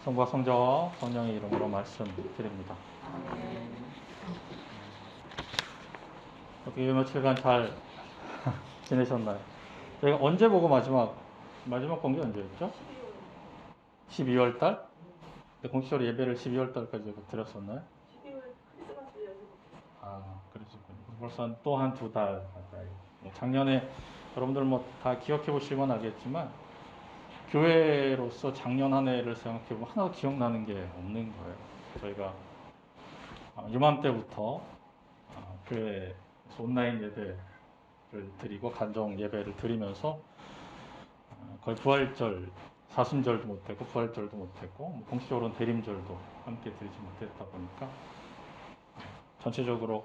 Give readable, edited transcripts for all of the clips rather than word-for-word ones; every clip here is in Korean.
성부와 성자와 성령의 이름으로 말씀드립니다. 어떻게 며칠간 잘 지내셨나요? 저희가 언제 보고 마지막 본 게 언제였죠? 12월 달? 공식적으로 예배를 12월 달까지 드렸었나요? 12월 크리스마스 연휴. 그러시군요. 벌써 또 한 2달 가까이. 작년에 여러분들 다 기억해 보시면 알겠지만 교회로서 작년 한 해를 생각해 보면 하나도 기억나는 게 없는 거예요. 저희가 이맘때부터 교회에서 온라인 예배를 드리고 간정 예배를 드리면서 거의 부활절, 사순절도 못했고 부활절도 못했고 공식적으로는 대림절도 함께 드리지 못했다 보니까 전체적으로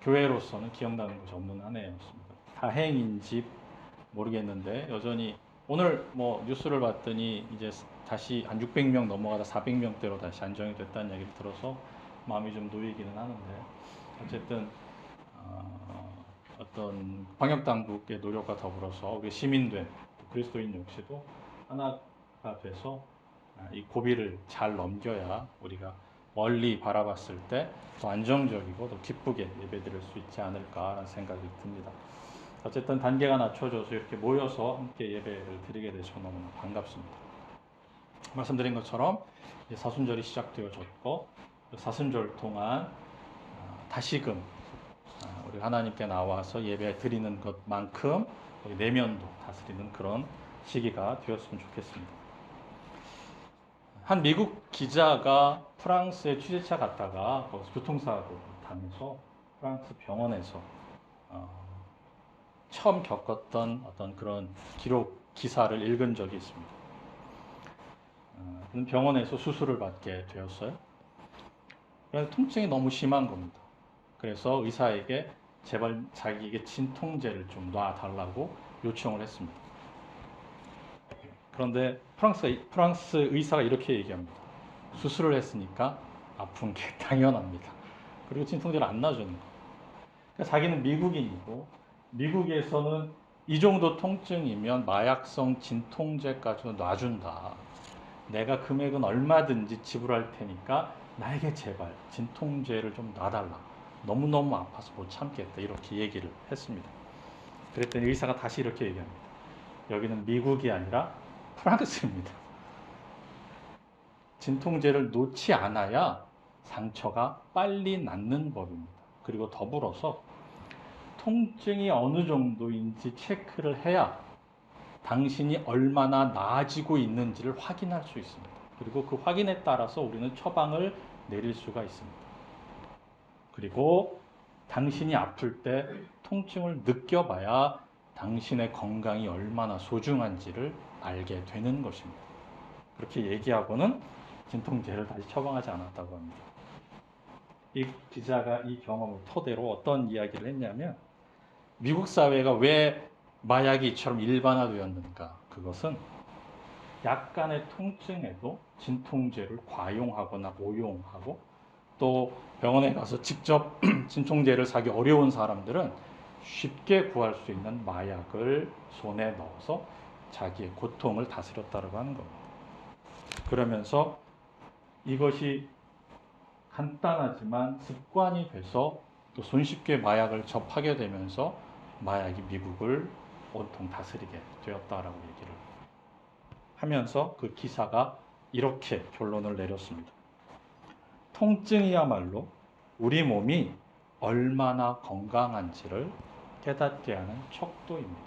교회로서는 기억나는 것이 없는 한 해였습니다. 다행인지 모르겠는데 여전히 오늘 뉴스를 봤더니 이제 다시 한 600명 넘어가다 400명대로 다시 안정이 됐다는 얘기를 들어서 마음이 좀 놓이기는 하는데 어쨌든 어떤 방역 당국의 노력과 더불어서 우리 시민된 그리스도인 역시도 하나가 돼서 이 고비를 잘 넘겨야 우리가 멀리 바라봤을 때 더 안정적이고 더 기쁘게 예배드릴 수 있지 않을까라는 생각이 듭니다. 어쨌든 단계가 낮춰져서 이렇게 모여서 함께 예배를 드리게 돼서 너무나 반갑습니다. 말씀드린 것처럼 이제 사순절이 시작되어졌고 사순절 동안 다시금 우리 하나님께 나와서 예배 드리는 것만큼 우리 내면도 다스리는 그런 시기가 되었으면 좋겠습니다. 한 미국 기자가 프랑스에 취재차 갔다가 거기서 교통사고 당해서 프랑스 병원에서 처음 겪었던 어떤 그런 기사를 읽은 적이 있습니다. 병원에서 수술을 받게 되었어요. 그래서 통증이 너무 심한 겁니다. 그래서 의사에게 제발 자기에게 진통제를 좀 놔달라고 요청을 했습니다. 그런데 프랑스 의사가 이렇게 얘기합니다. 수술을 했으니까 아픈 게 당연합니다. 그리고 진통제를 안 놔주는 거예요. 그러니까 자기는 미국인이고 미국에서는 이 정도 통증이면 마약성 진통제까지도 놔준다. 내가 금액은 얼마든지 지불할 테니까 나에게 제발 진통제를 좀 놔달라. 너무너무 아파서 못 참겠다. 이렇게 얘기를 했습니다. 그랬더니 의사가 다시 이렇게 얘기합니다. 여기는 미국이 아니라 프랑스입니다. 진통제를 놓지 않아야 상처가 빨리 낫는 법입니다. 그리고 더불어서 통증이 어느 정도인지 체크를 해야 당신이 얼마나 나아지고 있는지를 확인할 수 있습니다. 그리고 그 확인에 따라서 우리는 처방을 내릴 수가 있습니다. 그리고 당신이 아플 때 통증을 느껴봐야 당신의 건강이 얼마나 소중한지를 알게 되는 것입니다. 그렇게 얘기하고는 진통제를 다시 처방하지 않았다고 합니다. 이 기자가 이 경험을 토대로 어떤 이야기를 했냐면 미국 사회가 왜 마약이 이처럼 일반화되었는가? 그것은 약간의 통증에도 진통제를 과용하거나 오용하고 또 병원에 가서 직접 진통제를 사기 어려운 사람들은 쉽게 구할 수 있는 마약을 손에 넣어서 자기의 고통을 다스렸다고 하는 겁니다. 그러면서 이것이 간단하지만 습관이 돼서 또 손쉽게 마약을 접하게 되면서 마약이 미국을 온통 다스리게 되었다라고 얘기를 하면서 그 기사가 이렇게 결론을 내렸습니다. 통증이야말로 우리 몸이 얼마나 건강한지를 깨닫게 하는 척도입니다.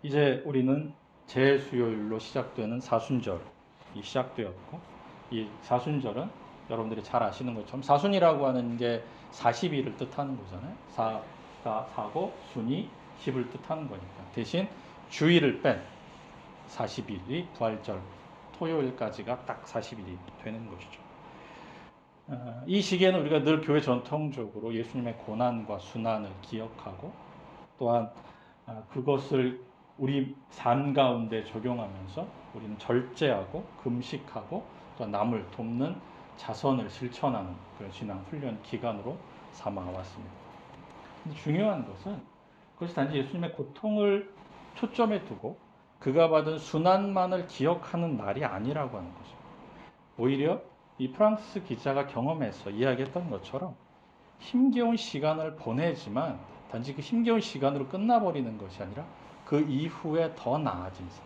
이제 우리는 재수요일로 시작되는 사순절이 시작되었고 이 사순절은 여러분들이 잘 아시는 것처럼 사순이라고 하는 게 40일을 뜻하는 거잖아요. 4가 4고 순이 10을 뜻하는 거니까 대신 주일을 뺀 40일이 부활절 토요일까지가 딱 40일이 되는 것이죠. 이 시기에는 우리가 늘 교회 전통적으로 예수님의 고난과 순환을 기억하고 또한 그것을 우리 삶 가운데 적용하면서 우리는 절제하고 금식하고 또 남을 돕는 자선을 실천하는 그런 신앙 훈련 기간으로 삼아왔습니다. 근데 중요한 것은 그것이 단지 예수님의 고통을 초점에 두고 그가 받은 순환만을 기억하는 날이 아니라고 하는 거죠. 오히려 이 프랑스 기자가 경험해서 이야기했던 것처럼 힘겨운 시간을 보내지만 단지 그 힘겨운 시간으로 끝나버리는 것이 아니라 그 이후에 더 나아진 삶,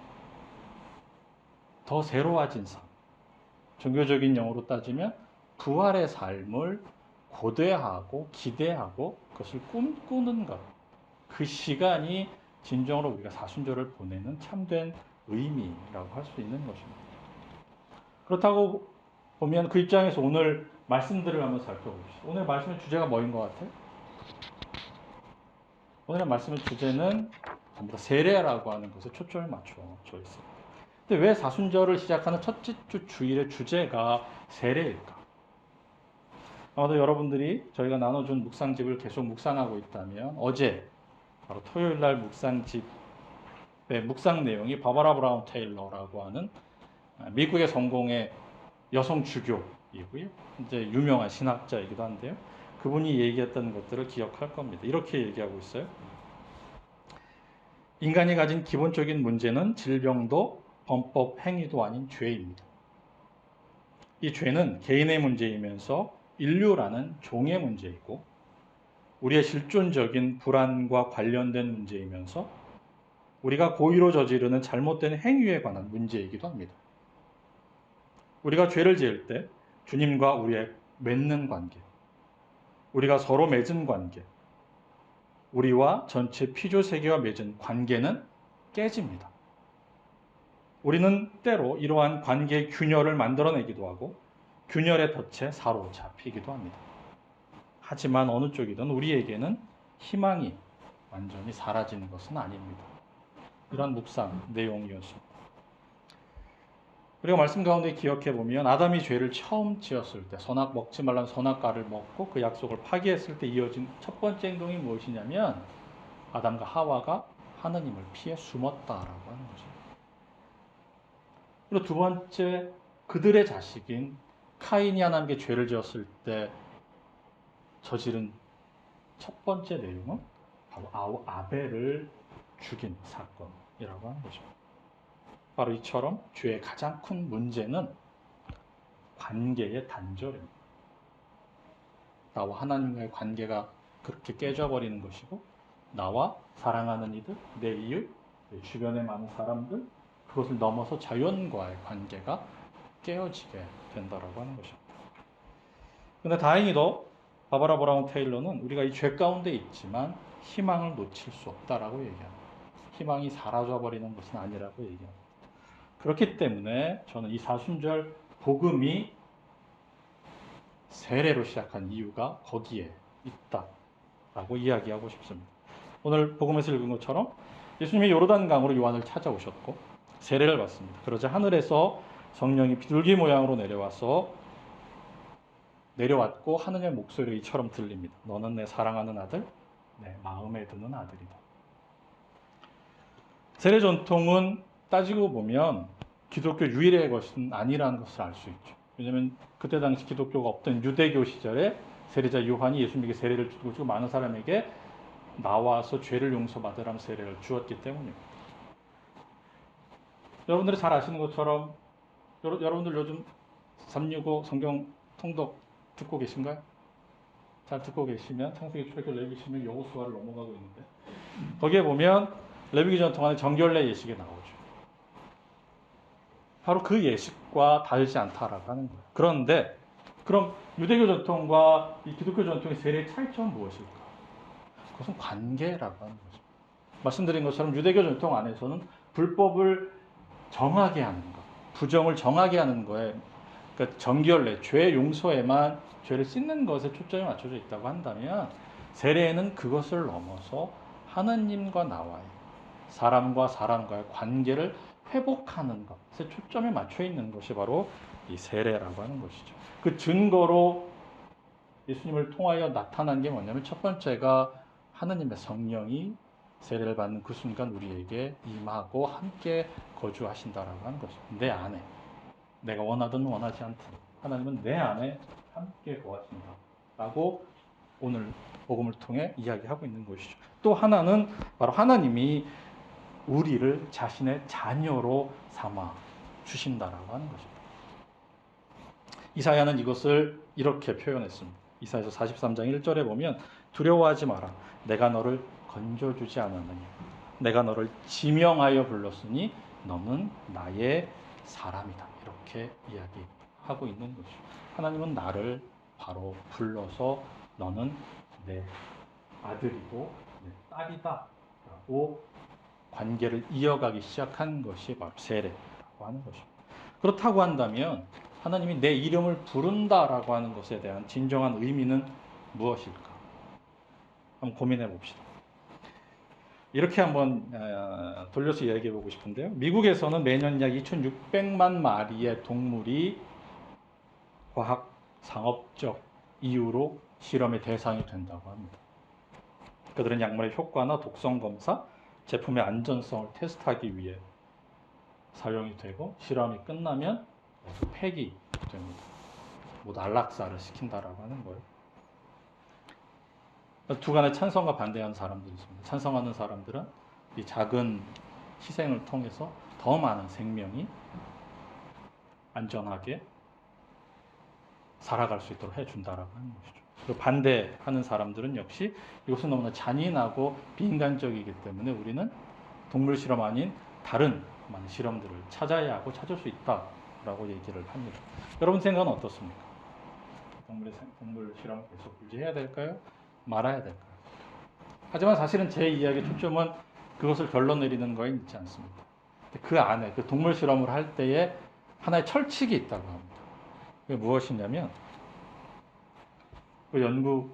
더 새로워진 삶, 종교적인 용어로 따지면 부활의 삶을 고대하고 기대하고 그것을 꿈꾸는 것, 그 시간이 진정으로 우리가 사순절을 보내는 참된 의미라고 할 수 있는 것입니다. 그렇다고 보면 그 입장에서 오늘 말씀들을 한번 살펴봅시다. 오늘 말씀의 주제가 뭐인 것 같아요? 오늘의 말씀의 주제는 전부 다 세례라고 하는 것에 초점을 맞춰져 있습니다. 근데 왜 사순절을 시작하는 첫째 주 주일의 주제가 세례일까? 아마도 여러분들이 저희가 나눠준 묵상집을 계속 묵상하고 있다면 어제 바로 토요일 날 묵상집의 묵상 내용이 바바라 브라운 테일러라고 하는 미국의 성공의 여성 주교이고요. 이제 유명한 신학자이기도 한데요. 그분이 얘기했던 것들을 기억할 겁니다. 이렇게 얘기하고 있어요. 인간이 가진 기본적인 문제는 질병도 범법 행위도 아닌 죄입니다. 이 죄는 개인의 문제이면서 인류라는 종의 문제이고 우리의 실존적인 불안과 관련된 문제이면서 우리가 고의로 저지르는 잘못된 행위에 관한 문제이기도 합니다. 우리가 죄를 지을 때 주님과 우리의 맺는 관계, 우리가 서로 맺은 관계, 우리와 전체 피조 세계와 맺은 관계는 깨집니다. 우리는 때로 이러한 관계의 균열을 만들어내기도 하고 균열의 덫에 사로잡히기도 합니다. 하지만 어느 쪽이든 우리에게는 희망이 완전히 사라지는 것은 아닙니다. 이런 묵상 내용이었습니다. 우리가 말씀 가운데 기억해 보면 아담이 죄를 처음 지었을 때 선악 먹지 말라는 선악과를 먹고 그 약속을 파기했을 때 이어진 첫 번째 행동이 무엇이냐면 아담과 하와가 하느님을 피해 숨었다라고 하는 거죠. 그리고 두 번째 그들의 자식인 카인이 하나님께 죄를 지었을 때 저지른 첫 번째 내용은 바로 아벨을 죽인 사건이라고 하는 거죠. 바로 이처럼 죄의 가장 큰 문제는 관계의 단절입니다. 나와 하나님과의 관계가 그렇게 깨져버리는 것이고 나와 사랑하는 이들, 내 이웃, 내 주변의 많은 사람들 그것을 넘어서 자연과의 관계가 깨어지게 된다라고 하는 것입니다. 그런데 다행히도 바바라 브라운 테일러는 우리가 이 죄 가운데 있지만 희망을 놓칠 수 없다라고 얘기합니다. 희망이 사라져버리는 것은 아니라고 얘기합니다. 그렇기 때문에 저는 이 사순절 복음이 세례로 시작한 이유가 거기에 있다라고 이야기하고 싶습니다. 오늘 복음에서 읽은 것처럼 예수님이 요르단강으로 요한을 찾아오셨고 세례를 받습니다. 그러자 하늘에서 성령이 비둘기 모양으로 내려왔고 하느님의 목소리가 이처럼 들립니다. 너는 내 사랑하는 아들, 내 마음에 드는 아들이다. 세례 전통은 따지고 보면 기독교 유일의 것은 아니라는 것을 알 수 있죠. 왜냐하면 그때 당시 기독교가 없던 유대교 시절에 세례자 요한이 예수님에게 세례를 주고 많은 사람에게 나와서 죄를 용서받으라는 세례를 주었기 때문입니다. 여러분들이 잘 아시는 것처럼 여러분들 요즘 365 성경 통독 듣고 계신가요? 잘 듣고 계시면 창세기, 출애굽, 레위기, 여호수아를 넘어가고 있는데 거기에 보면 레위기 전통 안에 정결례 예식이 나오죠. 바로 그 예식과 다르지 않다라고 하는 거예요. 그런데 그럼 유대교 전통과 이 기독교 전통의 세례의 차이점은 무엇일까? 그것은 관계라고 하는 거죠. 말씀드린 것처럼 유대교 전통 안에서는 불법을 정하게 하는 것, 부정을 정하게 하는 거에 그러니까 정결례, 죄 용서에만 죄를 씻는 것에 초점이 맞춰져 있다고 한다면 세례에는 그것을 넘어서 하느님과 나와의 사람과 사람과의 관계를 회복하는 것에 초점이 맞춰 있는 것이 바로 이 세례라고 하는 것이죠. 그 증거로 예수님을 통하여 나타난 게 뭐냐면 첫 번째가 하느님의 성령이 세례를 받는 그 순간 우리에게 임하고 함께 거주하신다라고 하는 것이죠. 내 안에 내가 원하든 원하지 않든 하나님은 내 안에 함께 거하신다 라고 오늘 복음을 통해 이야기하고 있는 것이죠. 또 하나는 바로 하나님이 우리를 자신의 자녀로 삼아 주신다라고 하는 것입니다. 이사야는 이것을 이렇게 표현했습니다. 이사야서 43장 1절에 보면 두려워하지 마라. 내가 너를 건져주지 않았느냐. 내가 너를 지명하여 불렀으니 너는 나의 사람이다. 이렇게 이야기하고 있는 것이죠. 하나님은 나를 바로 불러서 너는 내 아들이고 내 딸이다 라고 관계를 이어가기 시작한 것이 바로 세례라고 하는 것입니다. 그렇다고 한다면 하나님이 내 이름을 부른다라고 하는 것에 대한 진정한 의미는 무엇일까? 한번 고민해 봅시다. 이렇게 한번 돌려서 이야기해 보고 싶은데요. 미국에서는 매년 약 2,600만 마리의 동물이 과학, 상업적 이유로 실험의 대상이 된다고 합니다. 그들은 약물의 효과나 독성 검사, 제품의 안전성을 테스트하기 위해 사용이 되고 실험이 끝나면 모두 폐기됩니다. 모두 안락사를 시킨다라고 하는 거예요. 두 간의 찬성과 반대하는 사람들이 있습니다. 찬성하는 사람들은 이 작은 희생을 통해서 더 많은 생명이 안전하게 살아갈 수 있도록 해준다라고 하는 것이죠. 그리고 반대하는 사람들은 역시 이것은 너무나 잔인하고 비인간적이기 때문에 우리는 동물 실험 아닌 다른 많은 실험들을 찾아야 하고 찾을 수 있다라고 얘기를 합니다. 여러분 생각은 어떻습니까? 동물 실험 계속 유지해야 될까요? 말아야 될까요? 하지만 사실은 제 이야기의 초점은 그것을 결론 내리는 거에 있지 않습니다. 그 안에 그 동물 실험을 할 때에 하나의 철칙이 있다고 합니다. 그게 무엇이냐면 그 연구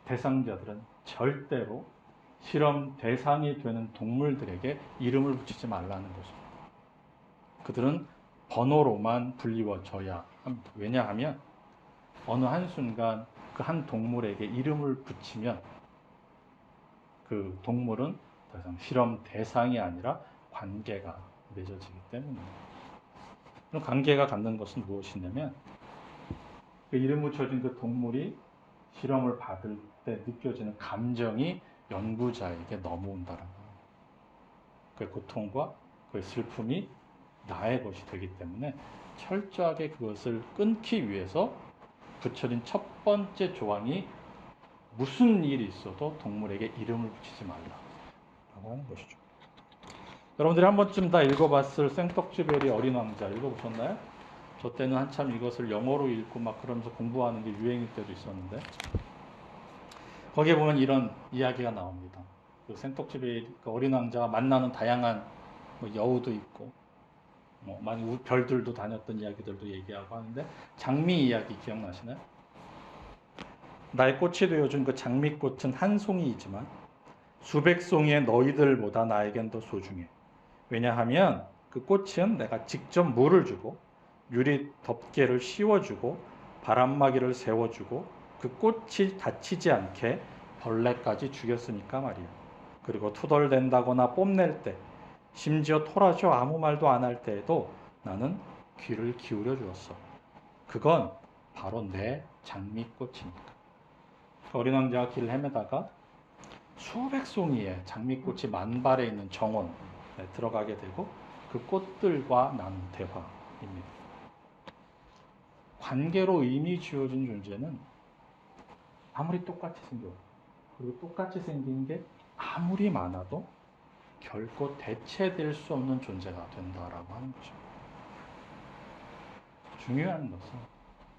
대상자들은 절대로 실험 대상이 되는 동물들에게 이름을 붙이지 말라는 것입니다. 그들은 번호로만 불리워져야 합니다. 왜냐하면 어느 한순간 그 한 동물에게 이름을 붙이면 그 동물은 더 이상 실험 대상이 아니라 관계가 맺어지기 때문입니다. 그럼 관계가 갖는 것은 무엇이냐면 그 이름 붙여진 그 동물이 실험을 받을 때 느껴지는 감정이 연구자에게 넘어온다는 거예요. 그 고통과 그 슬픔이 나의 것이 되기 때문에 철저하게 그것을 끊기 위해서 붙여진 첫 번째 조항이 무슨 일이 있어도 동물에게 이름을 붙이지 말라라고 하는 것이죠. 여러분들이 한 번쯤 다 읽어봤을 생떡쥐베리 어린 왕자 읽어보셨나요? 저 때는 한참 이것을 영어로 읽고 막 그러면서 공부하는 게 유행일 때도 있었는데 거기에 보면 이런 이야기가 나옵니다. 그 생떡쥐베리 그 어린 왕자가 만나는 다양한 뭐 여우도 있고 뭐 많은 별들도 다녔던 이야기들도 얘기하고 하는데 장미 이야기 기억나시나요? 나의 꽃이 되어준 그 장미꽃은 한 송이이지만 수백 송이의 너희들보다 나에겐 더 소중해. 왜냐하면 그 꽃은 내가 직접 물을 주고 유리 덮개를 씌워주고 바람막이를 세워주고 그 꽃이 다치지 않게 벌레까지 죽였으니까 말이야. 그리고 투덜댄다거나 뽐낼 때 심지어 토라져 아무 말도 안 할 때에도 나는 귀를 기울여 주었어. 그건 바로 내 장미꽃이니까. 어린 왕자가 길을 헤매다가 수백 송이의 장미꽃이 만발해 있는 정원에 들어가게 되고 그 꽃들과 나눈 대화입니다. 관계로 의미 지어진 존재는 아무리 똑같이 생겨도 그리고 똑같이 생긴 게 아무리 많아도 결코 대체될 수 없는 존재가 된다라고 하는 거죠. 중요한 것은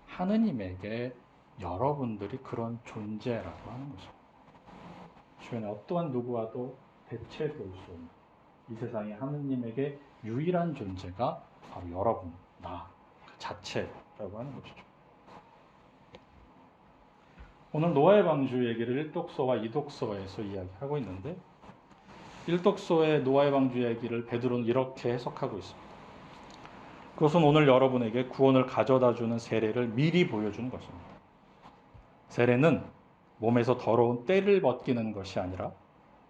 하느님에게 여러분들이 그런 존재라고 하는 거죠. 주변에 어떠한 누구와도 대체될 수 없는 이 세상에 하느님에게 유일한 존재가 바로 여러분, 나 그 자체라고 하는 것이죠. 오늘 노아의 방주 얘기를 1독서와 2독서에서 이야기하고 있는데 1독서의 노아의 방주 얘기를 베드로는 이렇게 해석하고 있습니다. 그것은 오늘 여러분에게 구원을 가져다주는 세례를 미리 보여주는 것입니다. 세례는 몸에서 더러운 때를 벗기는 것이 아니라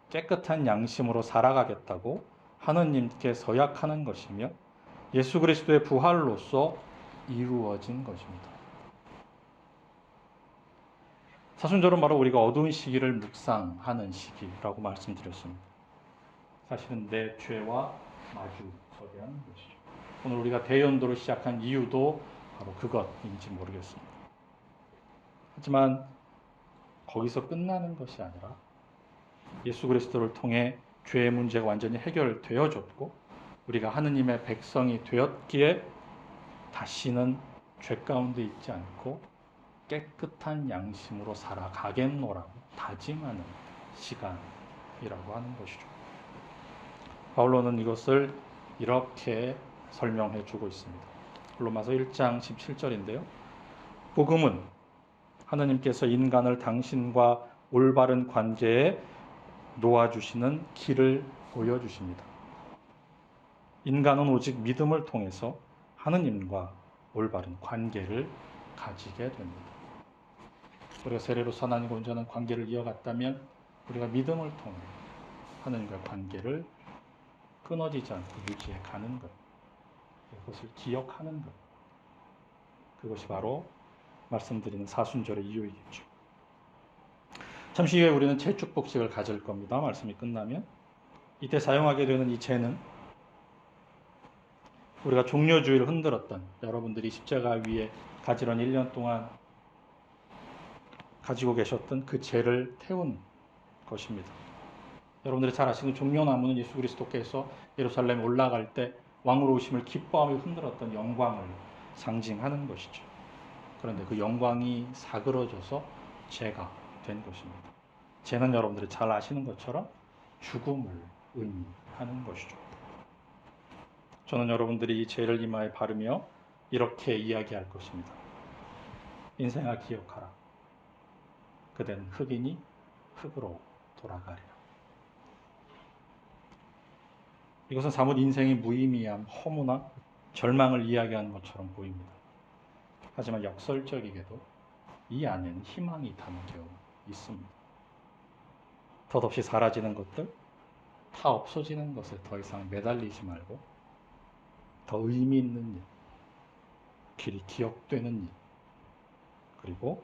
깨끗한 양심으로 살아가겠다고 하느님께 서약하는 것이며 예수 그리스도의 부활로서 이루어진 것입니다. 사순절은 바로 우리가 어두운 시기를 묵상하는 시기라고 말씀드렸습니다. 사실은 내 죄와 마주서게 하는 것이죠. 오늘 우리가 대연도를 시작한 이유도 바로 그것인지 모르겠습니다. 하지만 거기서 끝나는 것이 아니라 예수 그리스도를 통해 죄의 문제가 완전히 해결되어졌고 우리가 하느님의 백성이 되었기에 다시는 죄 가운데 있지 않고 깨끗한 양심으로 살아가겠노라고 다짐하는 시간이라고 하는 것이죠. 바울로는 이것을 이렇게 설명해 주고 있습니다. 로마서 1장 17절인데요. 복음은 하나님께서 인간을 당신과 올바른 관계에 놓아주시는 길을 보여주십니다. 인간은 오직 믿음을 통해서 하느님과 올바른 관계를 가지게 됩니다. 우리가 세례로서 하나님과 온전한 관계를 이어갔다면 우리가 믿음을 통해 하나님과 관계를 끊어지지 않고 유지해 가는 것, 그것을 기억하는 것, 그것이 바로 말씀드리는 사순절의 이유이겠죠. 잠시 후에 우리는 재축복식을 가질 겁니다. 말씀이 끝나면 이때 사용하게 되는 이 재는 우리가 종려주의를 흔들었던 여러분들이 십자가 위에 가지런 1년 동안 가지고 계셨던 그 재를 태운 것입니다. 여러분들이 잘 아시는 종려나무는 예수 그리스도께서 예루살렘에 올라갈 때 왕으로 오심을 기뻐하며 흔들었던 영광을 상징하는 것이죠. 그런데 그 영광이 사그러져서 재가 된 것입니다. 재는 여러분들이 잘 아시는 것처럼 죽음을 의미하는 것이죠. 저는 여러분들이 이 재를 이마에 바르며 이렇게 이야기할 것입니다. 인생아 기억하라. 그대는 흙이니 흙으로 돌아가리라. 이것은 사뭇 인생의 무의미함, 허무나 절망을 이야기하는 것처럼 보입니다. 하지만 역설적이게도 이 안에는 희망이 담겨 있습니다. 덧없이 사라지는 것들, 다 없어지는 것에 더 이상 매달리지 말고 더 의미 있는 일, 길이 기억되는 일, 그리고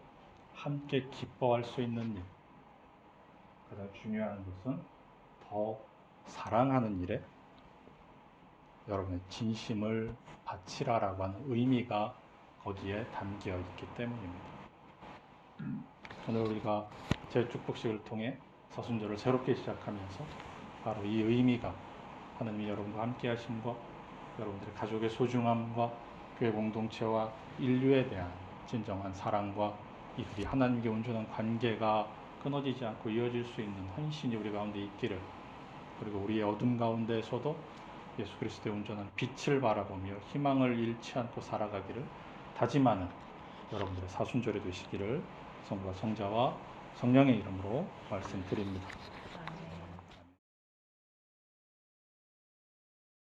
함께 기뻐할 수 있는 일, 가장 중요한 것은 더 사랑하는 일에 여러분의 진심을 바치라라고 하는 의미가 거기에 담겨 있기 때문입니다. 오늘 우리가 재축복식을 통해 사순절을 새롭게 시작하면서 바로 이 의미가 하나님이 여러분과 함께 하신 것, 여러분들의 가족의 소중함과 교회 공동체와 인류에 대한 진정한 사랑과 이들이 하나님께 온전한 관계가 끊어지지 않고 이어질 수 있는 헌신이 우리 가운데 있기를, 그리고 우리의 어둠 가운데에서도 예수 그리스도의 온전한 빛을 바라보며 희망을 잃지 않고 살아가기를 다짐하는 여러분들의 사순절이 되시기를 성부와 성자와 성령의 이름으로 말씀드립니다.